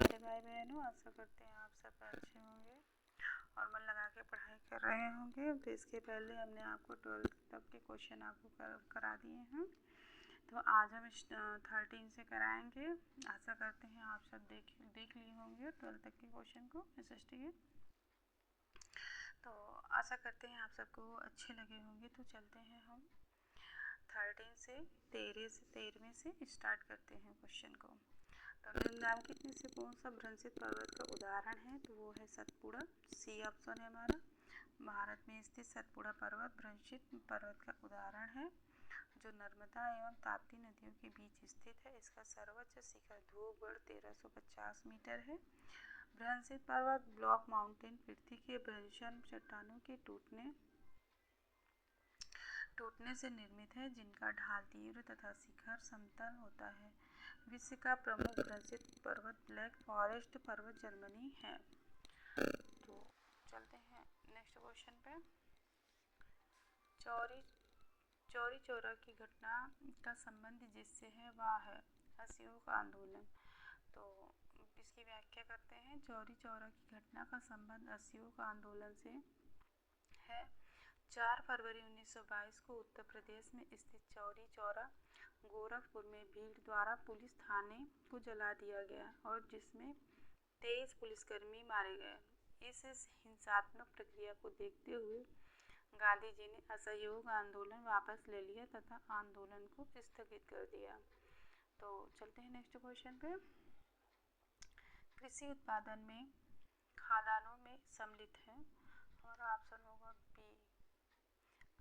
प्यारे भाई बहनों, आशा करते हैं आप सब अच्छे होंगे और मन लगा के पढ़ाई कर रहे होंगे। तो इसके पहले हमने आपको 12th तक के क्वेश्चन आपको करा दिए हैं, तो आज हम 13 से कराएंगे। आशा करते हैं आप सब देख लिए होंगे 12th तक के क्वेश्चन को SST के। तो आशा करते हैं आप सबको अच्छे लगे होंगे। तो चलते हैं हम 13 से 13वें से स्टार्ट करते हैं क्वेश्चन को। तो निम्नलिखित में से कौन सा भ्रंशित पर्वत का उदाहरण है? तो वो है सतपुड़ा। सी ऑप्शन है हमारा। भारत में स्थित सतपुड़ा पर्वत भ्रंशित पर्वत का उदाहरण है, जो नर्मदा एवं ताप्ती नदियों के बीच स्थित है। इसका सर्वोच्च शिखर धूपगढ़ 1350 मीटर है। भ्रंशित पर्वत ब्लॉक माउंटेन पृथ्वी के भ्रंशन चट्टानों के टूटने से निर्मित है, जिनका ढाल तीव्र तथा शिखर समतल होता है। विश्व का प्रमुख भ्रंशित पर्वत ब्लैक फॉरेस्ट पर्वत जर्मनी है। तो चलते हैं नेक्स्ट क्वेश्चन पे। चौरी चौरा की घटना का संबंध जिससे है वह है असहयोग आंदोलन। तो इसकी व्याख्या करते हैं। चौरी चौरा की घटना का संबंध असहयोग आंदोलन से है। 4 फरवरी 1922 को उत्तर प्रदेश में स्थित चौरी चौरा गोरखपुर में भीड़ द्वारा पुलिस थाने को जला दिया गया और जिसमें 23 पुलिसकर्मी मारे गए। इस हिंसात्मक प्रक्रिया को देखते हुए गांधी जी ने असहयोग आंदोलन वापस ले लिया तथा आंदोलन को स्थगित कर दिया। तो चलते हैं नेक्स्ट क्वेश्चन पे। कृषि उत्पादन में खाद्यान्नों में सम्मिलित है। हमारा ऑप्शन होगा बी,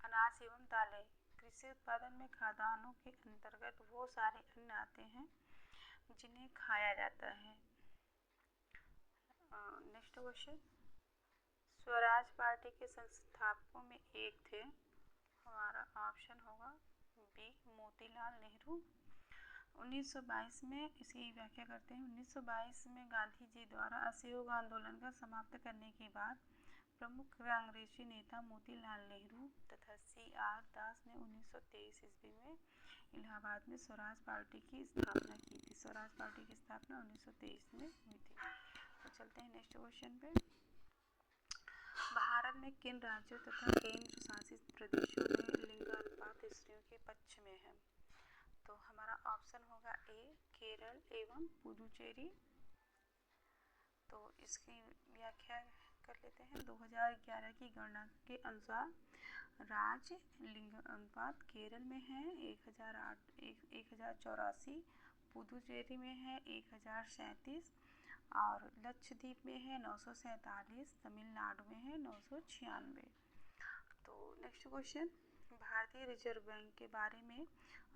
अनाज एवं दालें। कृषि उत्पादन में खाद्यान्नों के अंतर्गत वो सारे अन्न आते हैं जिन्हें खाया जाता है। Next question. स्वराज पार्टी के संस्थापकों में एक थे। हमारा ऑप्शन होगा बी, मोतीलाल नेहरू। 1922 में इसकी व्याख्या करते हैं। 1922 में गांधी जी द्वारा असहयोग आंदोलन का समाप्त करने के बाद प्रमुख कांग्रेसी नेता मोतीलाल नेहरू तथा CR दास ने 1923 ईस्वी में इलाहाबाद में स्वराज पार्टी की स्थापना की थी। स्वराज पार्टी की स्थापना 1923 में हुई थी। तो चलते हैं नेक्स्ट क्वेश्चन पे। भारत में किन राज्यों तथा केंद्र शासित प्रदेशों में लिंगानुपात स्त्रियों के पक्ष में है? तो हमारा ऑप्शन होगा ए, केरल एवं पुडुचेरी। तो इसकी व्याख्या कर लेते हैं। 2011 की गणना के अनुसार राज्य लिंग अनुपात केरल में है 1084, पुडुचेरी में है 1037 और लक्षद्वीप में है 947, तमिलनाडु में है 996। तो नेक्स्ट क्वेश्चन। भारतीय रिजर्व बैंक के बारे में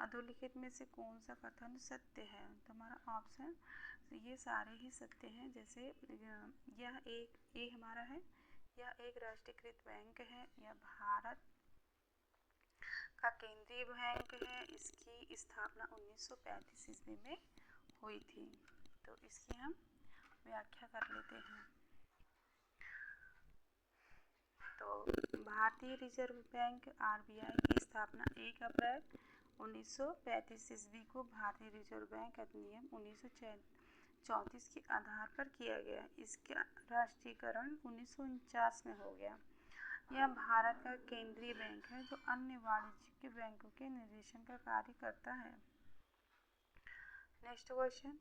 अधोलिखित में से कौन सा कथन सत्य है? तो हमारा ऑप्शन, ये सारे ही सत्य हैं। जैसे यह एक हमारा है, यह एक राष्ट्रीयकृत बैंक है, यह भारत का केंद्रीय बैंक है, इसकी स्थापना 1935 ईस्वी में हुई थी। तो इसकी हम व्याख्या कर लेते हैं। तो भारतीय रिजर्व बैंक RBI की स्थापना 1 अप्रैल 1935 ईस्वी को भारतीय रिजर्व बैंक अधिनियम 1934 के आधार पर किया गया। इसका राष्ट्रीयकरण 1949 में हो गया। यह भारत का केंद्रीय बैंक है जो अन्य वाणिज्यिक बैंकों के निर्देशन का कार्य करता है। Next question.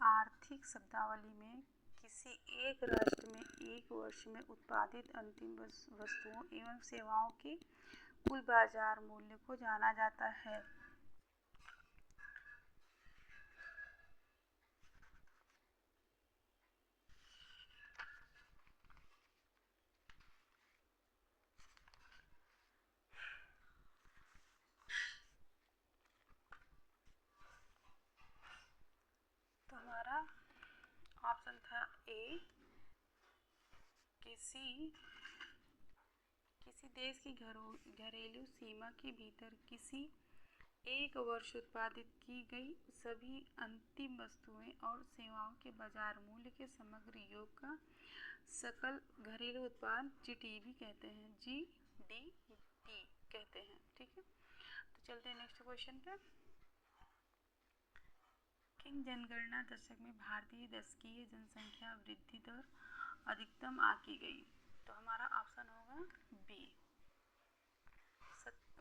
आर्थिक शब्दावली में किसी एक राष्ट्र में एक वर्ष में उत्पादित अंतिम वस्तुओं एवं सेवाओं के कुल बाजार मूल्य को जाना जाता है। तो हमारा ऑप्शन था ए, किसी देश की घरेलू सीमा के भीतर किसी एक वर्ष उत्पादित की गई सभी अंतिम वस्तुएं और सेवाओं के बाजार मूल्य के समग्र योग का सकल घरेलू उत्पाद GDP कहते हैं। GDP कहते हैं। ठीक है, तो चलते हैं नेक्स्ट क्वेश्चन पे। किन जनगणना दशक में भारतीय दशकीय जनसंख्या वृद्धि दर अधिकतम आंकी गई? तो हमारा ऑप्शन होगा बी।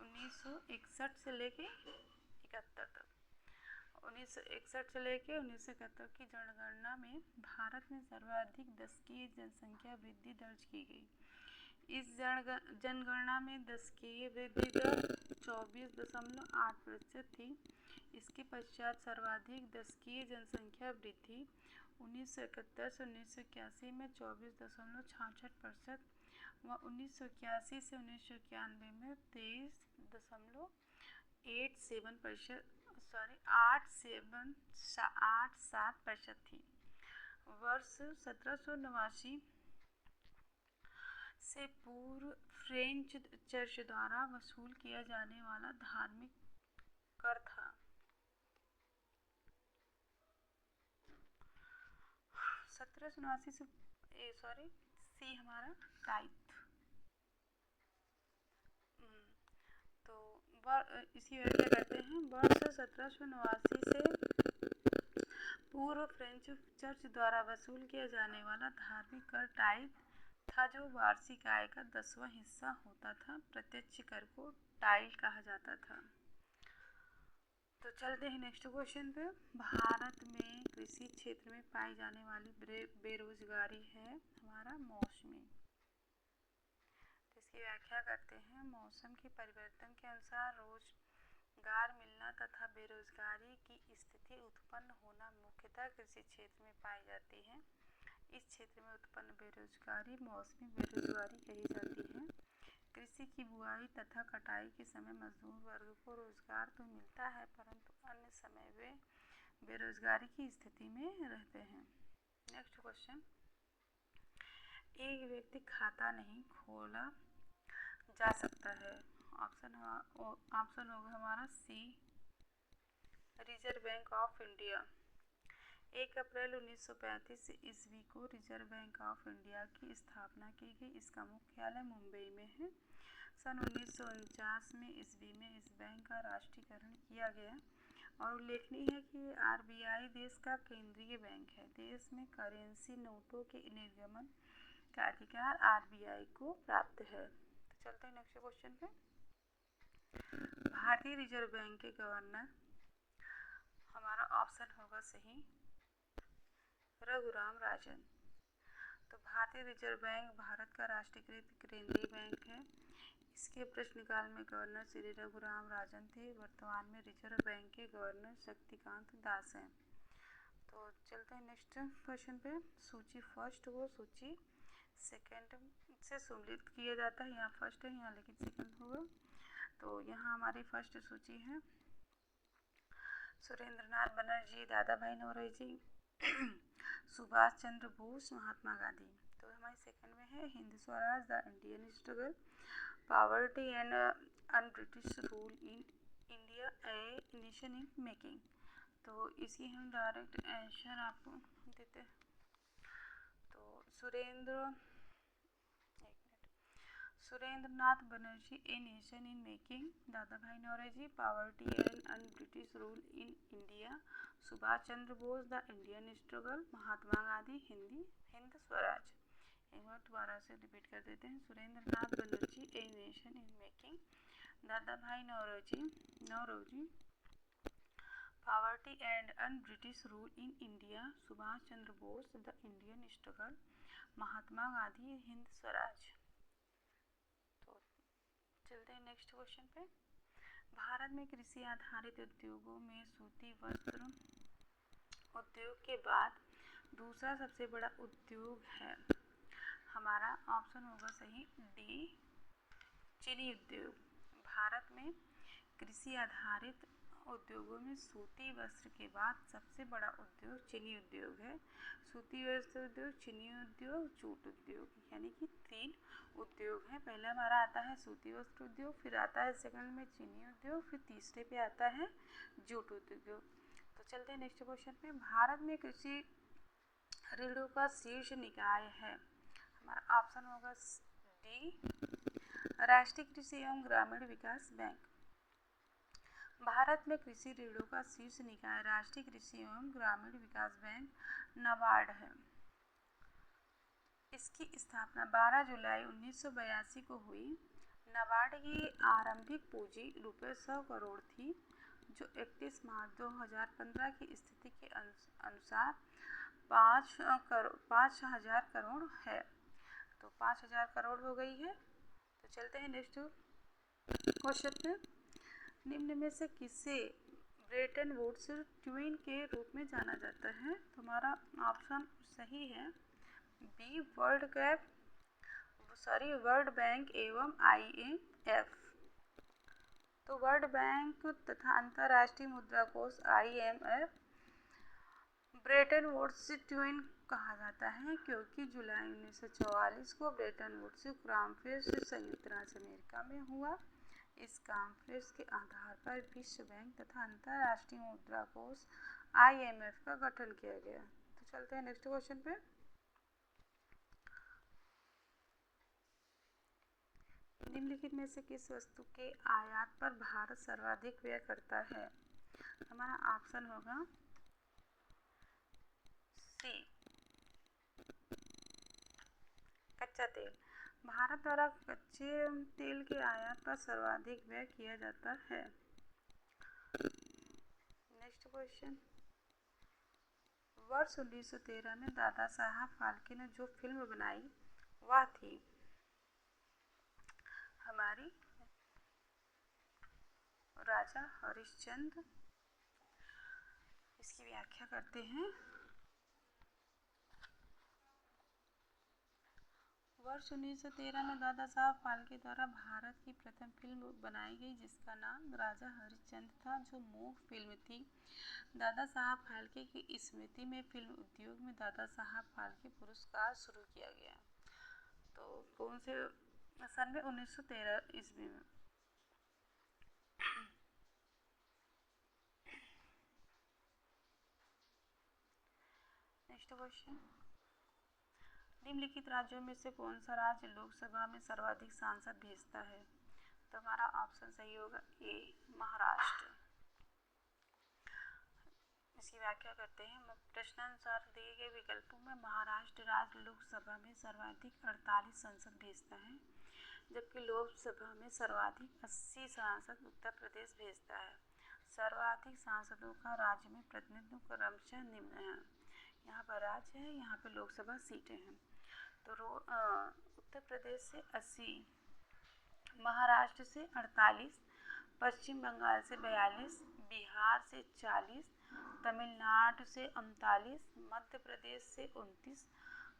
1961 से लेके 71 तक, 1961 से लेके 1971 की जनगणना में भारत में सर्वाधिक दशकीय जनसंख्या वृद्धि दर्ज की गई। इस जनगणना में दशकीय वृद्धि दर 24.8% थी। इसके पश्चात सर्वाधिक दशकीय जनसंख्या वृद्धि 1971 से 1981 में 24.66% व 1981 से 1991 में 87% थी। वर्ष 1789 से पूर्व फ्रेंच चर्च द्वारा वसूल किया जाने वाला धार्मिक कर था। 1789 से सी हमारा टाइथ। तो इसी व्याख्या करते हैं। वर्ष 1789 से पूर्व फ्रेंच चर्च द्वारा वसूल किया जाने वाला धार्मिक कर टाइथ था, जो वार्षिक आय का 10वां हिस्सा होता था। प्रत्यक्ष कर को टाइल कहा जाता था। तो चलते हैं नेक्स्ट क्वेश्चन पे। भारत में कृषि क्षेत्र में पाई जाने वाली बेरोजगारी है हमारा मौसमी। तो इसकी व्याख्या करते हैं। मौसम के परिवर्तन के अनुसार रोजगार मिलना तथा बेरोजगारी की स्थिति उत्पन्न होना मुख्यतः कृषि क्षेत्र में पाई जाती है। इस क्षेत्र में उत्पन्न बेरोजगारी मौसमी बेरोजगारी कही जाती है। कृषि की बुआई तथा कटाई के समय मजदूर वर्ग को रोजगार तो मिलता है, परंतु अन्य समय वे बेरोजगारी की स्थिति में रहते हैं। Next question. एक व्यक्ति खाता नहीं खोला जा सकता है। ऑप्शन होगा हमारा सी, रिजर्व बैंक ऑफ इंडिया। 1 अप्रैल 1935 ईस्वी को रिजर्व बैंक ऑफ इंडिया की स्थापना की गई। इसका मुख्यालय मुंबई में है। सन 1949 में ईस्वी में इस बैंक का राष्ट्रीयकरण किया गया और उल्लेखनीय है कि आरबीआई देश का केंद्रीय बैंक है। देश में करेंसी नोटों के निर्गमन का अधिकार आरबीआई को प्राप्त है। तो चलते हैं नेक्स्ट क्वेश्चन पे। भारतीय रिजर्व बैंक के गवर्नर हमारा ऑप्शन होगा सही, रघुराम राजन। तो भारतीय रिजर्व बैंक भारत का राष्ट्रीयकृत केंद्रीय बैंक है। इसके प्रश्नकाल में गवर्नर श्री रघुराम राजन थे। वर्तमान में रिजर्व बैंक के गवर्नर शक्तिकांत दास हैं। तो चलते हैं नेक्स्ट क्वेश्चन पे। सूची फर्स्ट व सूची सेकंड से सम्मिलित किया जाता है। यहाँ फर्स्ट है, यहाँ लेकिन सेकंड होगा। तो यहाँ हमारी फर्स्ट सूची है सुरेंद्रनाथ बनर्जी, दादा भाई नौरोजी, सुभाष चंद्र बोस, महात्मा गांधी। तो हमारी सेकंड में है Hind Swaraj, the Indian struggle, poverty and unBritish rule in India, a nation in making. तो इसकी हम डायरेक्ट आंसर आपको देते हैं। तो Surendranath Banerjee, a nation in making, Dadabhai Naoroji, poverty and unBritish rule in India, Subhash Chandra Bose, the Indian struggle, Mahatma Gandhi, Hind Swaraj. एक बार दोबारा से रिपीट कर देते हैं। Surendranath Banerjee, a nation in making, Dadabhai Naoroji, poverty and unBritish rule in India, Subhash Chandra Bose, the Indian struggle, Mahatma Gandhi, Hind Swaraj. तो चलते हैं नेक्स्ट क्वेश्चन पे। भारत में कृषि आधारित उद्योगों में सूती वस्त्र उद्योग के बाद दूसरा सबसे बड़ा उद्योग है हमारा ऑप्शन होगा सही, डी, चीनी उद्योग। भारत में कृषि आधारित उद्योगों में सूती वस्त्र के बाद सबसे बड़ा उद्योग चीनी उद्योग है। सूती वस्त्र उद्योग, चीनी उद्योग, जूट उद्योग, यानी कि 3 उद्योग हैं। पहला हमारा आता है सूती वस्त्र उद्योग, फिर आता है सेकंड में चीनी उद्योग, फिर तीसरे पे आता है जूट उद्योग। तो चलते हैं नेक्स्ट क्वेश्चन पे। भारत में कृषि ऋणों का शीर्ष निकाय है हमारा ऑप्शन होगा डी, राष्ट्रीय कृषि एवं ग्रामीण विकास बैंक। भारत में कृषि ऋणों का शीर्ष निकाय राष्ट्रीय कृषि एवं ग्रामीण विकास बैंक नाबार्ड है। इसकी स्थापना 12 जुलाई 1982 को हुई। नाबार्ड की आरंभिक पूंजी ₹100 करोड़ थी, जो 31 मार्च 2015 की स्थिति के अनुसार 5,000 करोड़ है। तो 5,000 करोड़ हो गई है। तो चलते हैं नेक्स्ट क्वेश्चन पे। निम्न में से किसे ब्रेटन वुड्स ट्वीन के रूप में जाना जाता है? तो हमारा ऑप्शन सही है बी, वर्ल्ड बैंक एवं IMF। तो वर्ल्ड बैंक तथा अंतर्राष्ट्रीय मुद्रा कोष IMF ब्रेटन वुड्स ट्वीन कहा जाता है, क्योंकि जुलाई 1944 को ब्रेटन वुड्स कॉन्फ्रेंस संयुक्त राज्य अमेरिका में हुआ। इस कॉन्फ्रेंस के आधार पर विश्व बैंक तथा अंतर्राष्ट्रीय मुद्रा कोष IMF का गठन किया गया। तो चलते हैं नेक्स्ट क्वेश्चन पे। निम्नलिखित में से किस वस्तु के आयात पर भारत सर्वाधिक व्यय करता है? हमारा ऑप्शन होगा सी, कच्चा तेल। भारत द्वारा कच्चे तेल के आयात पर सर्वाधिक व्यय किया जाता है। Next question. वर्ष 1913 में दादा साहब फाल्के ने जो फिल्म बनाई वह थी हमारी राजा हरिश्चंद्र। इसकी व्याख्या करते हैं। वर्ष 1913 में दादा साहब फाल्के द्वारा भारत की प्रथम फिल्म बनाई गई, जिसका नाम राजा हरिश्चंद्र था, जो मूक फिल्म थी। दादा साहब फाल्के की स्मृति में फिल्म उद्योग में दादा साहब फाल्के पुरस्कार शुरू किया गया। तो कौन से सन में? 1913 ईस्वी में। Next question. निम्नलिखित राज्यों में से कौन सा राज्य लोकसभा में सर्वाधिक सांसद भेजता है? तो हमारा ऑप्शन सही होगा ए, महाराष्ट्र। इसकी व्याख्या करते हैं। प्रश्नानुसार दिए गए विकल्पों में महाराष्ट्र राज्य लोकसभा में सर्वाधिक 48 सांसद भेजता है, जबकि लोकसभा में सर्वाधिक 80 सांसद उत्तर प्रदेश भेजता है। सर्वाधिक सांसदों का राज्य में प्रतिनिधित्व क्रमशः निम्न है। यहाँ पर राज्य है, यहाँ पर लोकसभा सीटें हैं। तो उत्तर प्रदेश से 80, महाराष्ट्र से 48, पश्चिम बंगाल से 42, बिहार से 40, तमिलनाडु से 39, मध्य प्रदेश से 29,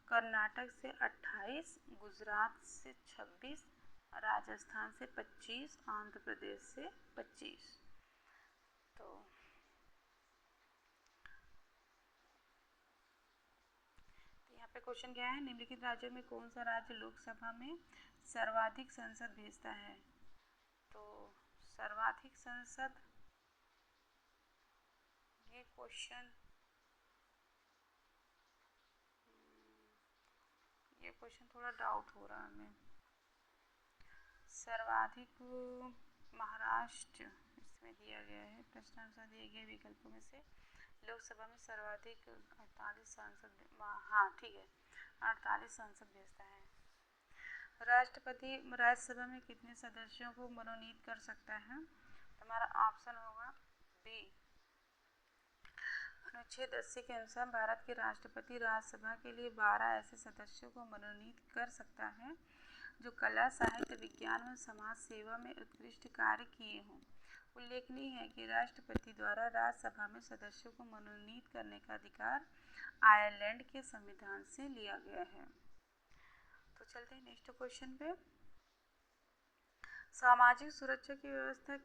कर्नाटक से 28, गुजरात से 26, राजस्थान से 25, आंध्र प्रदेश से 25। तो यहाँ पे क्वेश्चन क्या है? निम्नलिखित राज्यों में कौन सा राज्य लोकसभा में सर्वाधिक सांसद भेजता है? तो सर्वाधिक सांसद, ये क्वेश्चन थोड़ा डाउट हो रहा है हमें। सर्वाधिक महाराष्ट्र इसमें दिया गया है। प्रश्नानुसार दिए गए विकल्पों में से लोकसभा में सर्वाधिक 48 सांसद, हाँ ठीक है, 48 सांसद भेजता है। राष्ट्रपति राज्यसभा में कितने सदस्यों को मनोनीत कर सकता है? हमारा ऑप्शन होगा बी। अनुच्छेद 80 के अनुसार भारत के राष्ट्रपति राज्यसभा के लिए 12 ऐसे सदस्यों को मनोनीत कर सकता है जो कला, साहित्य, विज्ञान व समाज सेवा में उत्कृष्ट कार्य किए हों। उल्लेखनीय है कि राष्ट्रपति द्वारा राज्यसभा में सदस्यों को मनोनीत करने का अधिकार आयरलैंड के संविधान से लिया गया है। तो चलते हैं नेक्स्ट क्वेश्चन पे। सामाजिक सुरक्षा की व्यवस्था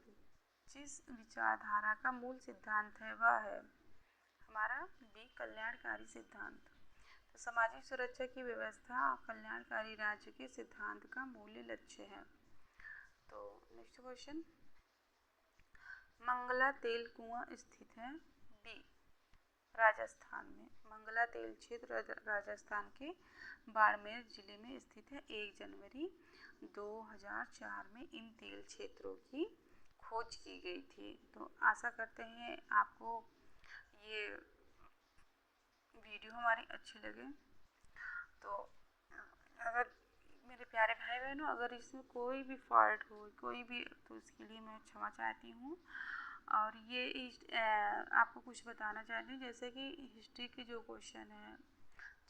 जिस विचारधारा का मूल सिद्धांत है वह है हमारा बी, कल्याणकारी सिद्धांत। तो सामाजिक सुरक्षा की व्यवस्था कल्याणकारी राज्य के सिद्धांत का मूल लक्ष्य है। तो नेक्स्ट क्वेश्चन। मंगला तेल कुआं स्थित है बी, राजस्थान में। मंगला तेल क्षेत्र राजस्थान के बाड़मेर जिले में स्थित है। 1 जनवरी 2004 में इन तेल क्षेत्रों की खोज की गई थी। तो आशा करते हैं आपको ये वीडियो हमारी अच्छी लगे। तो अगर मेरे प्यारे भाई बहनों, अगर इसमें कोई भी फॉल्ट हो, कोई भी, तो उसके लिए मैं क्षमा चाहती हूँ। और ये आपको कुछ बताना चाहती हूँ, जैसे कि हिस्ट्री के जो क्वेश्चन हैं,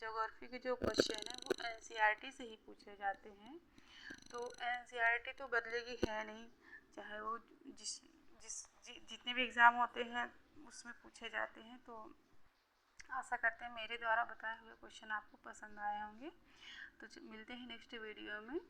ज्योग्राफी के जो क्वेश्चन हैं, वो NCERT से ही पूछे जाते हैं। तो NCERT तो बदलेगी है नहीं, चाहे वो जितने भी एग्ज़ाम होते हैं उसमें पूछे जाते हैं। तो आशा करते हैं मेरे द्वारा बताए हुए क्वेश्चन आपको पसंद आए होंगे। तो मिलते हैं नेक्स्ट वीडियो में।